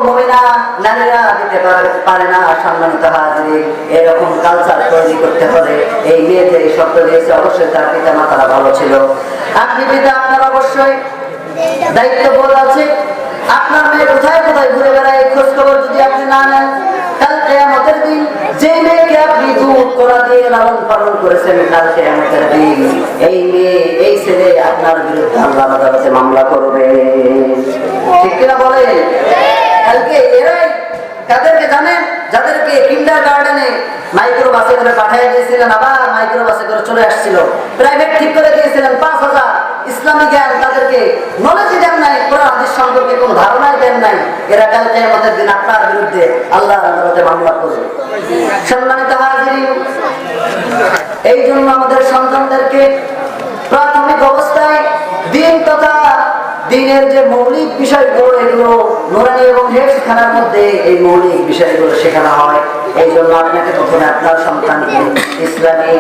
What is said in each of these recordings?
মুমিনা নারীরা দিতে পারে না। সম্মানিত হাজিরিন, এরকম কালচার তৈরি করতে হলে এই মেয়েদের এই শব্দ দিয়েছে, অবশ্যই তার পিতা মাতারা ভালো ছিল। আপনি পিতা, আপনার অবশ্যই দায়িত্ববোধ আছে। আপনার মেয়ে কোথায় কোথায় ঘুরে বেড়ায়, খোঁজ খবর যদি আপনি না নেন, কাল কিয়ামতের দিন যে মেয়েকে আপনি দুধ করা দিয়ে লালন পালন করেছেন, কাল কিয়ামতের দিন এই মেয়ে এই ছেলে আপনার বিরুদ্ধে আল্লাহর আদালতে মামলা করবে। ঠিক কিনা বলে? কালকে এরাই কাদেরকে জানেন? যাদেরকে কিন্ডার গার্ডেনে মাইক্রো বাসে করে পাঠিয়ে দিয়েছিলেন, আবার মাইক্রো বাসে করে চলে আসছিল, প্রাইভেট ঠিক করে দিয়েছিলেন ৫,০০০। ইসলামী জ্ঞান তাদেরকে নলেজই দেন নাই, কোরআন হাদিস সম্পর্কে কোনো ধারণাই দেন নাই। এরা কাল কিয়ামতের দিন আপনার বিরুদ্ধে আল্লাহর আদালতে মামলা করবে। সম্মানিত হাজিরিন, এই জন্য আমাদের সন্তানদেরকে প্রাথমিক অবস্থায় দ্বীন তথা দ্বীনের যে মৌলিক বিষয়গুলো, এগুলো নুরানি এবং হেফজখানার মধ্যে এই মৌলিক বিষয়গুলো শেখানো হয়। এই জন্য আপনাকে প্রথমে আপনার সন্তানকে ইসলামী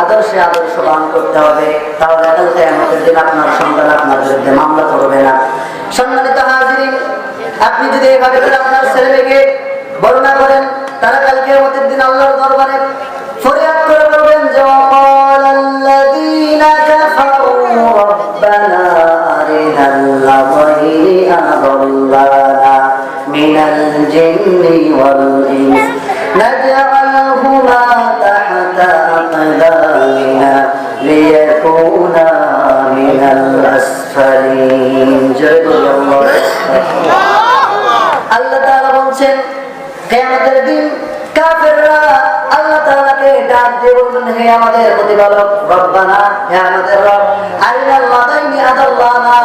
আদর্শবান করতে হবে, তাহলে কাল কিয়ামতের দিন আপনার সন্তান আপনার বিরুদ্ধে মামলা করবে না। সম্মানিত হাজিরিন, আপনি যদি এভাবে করে আপনার ছেলে মেয়েকে বর্ণনা করেন, তারা কাল কিয়ামতের দিন আল্লাহর দরবারে ফরিয়াদ করে বলবেন যে ওয়াকাল্লাযীনা কাফারু রাব্বানা আরিনাল লাযীনা আদাল্লানা মিনাল জিন্নি ওয়াল ইনস নাজআলহুমা তাহতা আকদামিনা লিয়াকুনা মিনাল আসফালিন। আল্লাহ তাআলা বলছেন, কিয়ামতের দিন কাফেররা আল্লাহ তাআলাকে ডাক দিয়ে বলবেন, হে আমাদের প্রতিপালক, রব্বানা, হে আমাদের রব, আরিনাল লাযাইনি আদাল্লানা,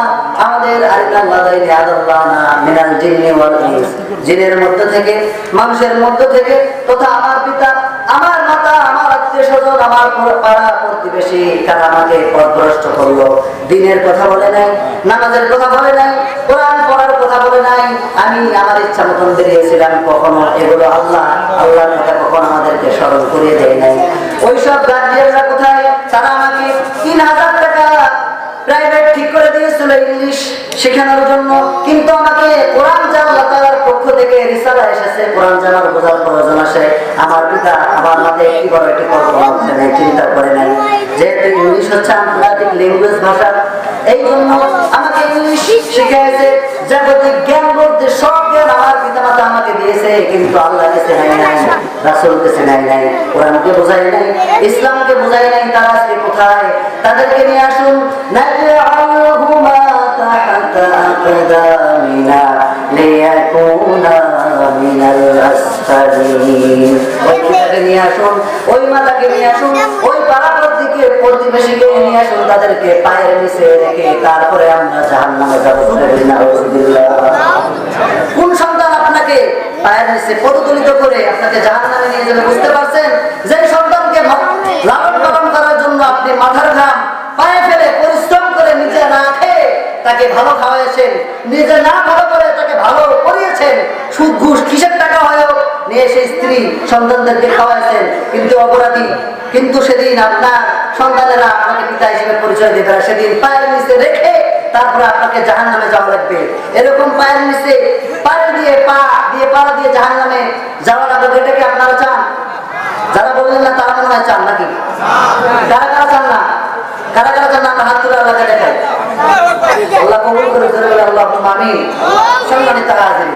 আমাদের আরিনাল লাযাইনি আদাল্লানা মিনাল জিন্নি ওয়াল ইনস, জিনের মধ্য থেকে মানুষের মধ্য থেকে, তথা আমার পিতা, আমার মাতা, আমার আত্মীয়স্বজন, আমার পাড়া প্রতিবেশী, তারা আমাকে পথভ্রষ্ট করলো। দ্বীনের কথা বলে নাই, নামাজের কথা বলে নাই, কোরআন পড়ার কথা বলে নাই। আমি আমার ইচ্ছা মতন বেরিয়েছিলাম, কখনো এগুলো আল্লাহর কথা কখনো আমাদেরকে স্মরণ করিয়ে দেয় নাই। ওইসব গার্জিয়ানরা কোথায়? তারা আমাকে ৩,০০০ টাকা প্রাইভেট ঠিক করে দিয়েছিল ইংলিশ শেখানোর জন্য, কিন্তু আমাকে কোরআন আল্লাহ তাআলার পক্ষ থেকে রিসালা এসেছে, কোরআন জানার বোঝার প্রয়োজন আসে। আমার পিতা আমার মাথায় একটি বড় একটি কল্পনা হচ্ছে নাই, চিন্তা করে নাই, যেহেতু ইংলিশ হচ্ছে আন্তর্জাতিক ল্যাঙ্গুয়েজ ভাষা, এই জন্য আমাকে ইংলিশ শিখিয়েছে। জাগতিক জ্ঞান বলতে সব জ্ঞান আমার পিতা মাতা আমাকে দিয়েছে, কিন্তু আল্লাহকে চেনাই নাই, রাসূলকে চেনাই নাই, কোরআনকে বোঝাই নাই, ইসলামকে বোঝাই নাই। তারা আজকে কোথায়? তাদেরকে নিয়ে আসুন, নাজআলহুমা তাহতা আকদামিনা লিয়াকুনা মিনাল আসফালিন। ওই পিতাকে নিয়ে আসুন, ওই মাতাকে নিয়ে আসুন, ওই পাড়া প্রতিবেশীকে নিয়ে আসুন, তাদেরকে পায়ের নিচে রেখে তারপরে আমরা জাহান্নামে যাবো। কোন সন্তান আপনাকে পায়ের নিচে পদদলিত করে আপনাকে জাহান্নামে নিয়ে যাবে? বুঝতে পারছেন? যে সন্তানকে লালন পালন করার জন্য আপনি মাথার ঘাম পায়ে ফেলে পরিশ্রম করে নিজে না খেয়ে তাকে ভালো খাওয়াইছেন, নিজে না ভালো করে তাকে ভালো করিয়েছেন, সুদ ঘুষ কিসের টাকা হয়েও নিয়ে সেই স্ত্রী সন্তানদেরকে খাওয়াইছেন, কিন্তু অপরাধী। কিন্তু সেদিন আপনার সন্তানেরা আপনাকে পিতা হিসেবে পরিচয় দেবে না, সেদিন পায়ের নিচে রেখে তারপরে আপনাকে জাহান্নামে যাওয়া লাগবে। এরকম পায়ের নিচে পাড়া দিয়ে জাহান্নামে যাওয়া লাগবে। এটাকে আপনারা চান? যারা বললেন না তারা মনে হয় চান নাকি? কারা কারা চান না? কারা কারা চান না? আমরা হাত তুলে আল্লাহকে দেখাই। আল্লাহ কবুল করে, আল্লাহুম্মা আমিন। সম্মানিত হাজিরিন।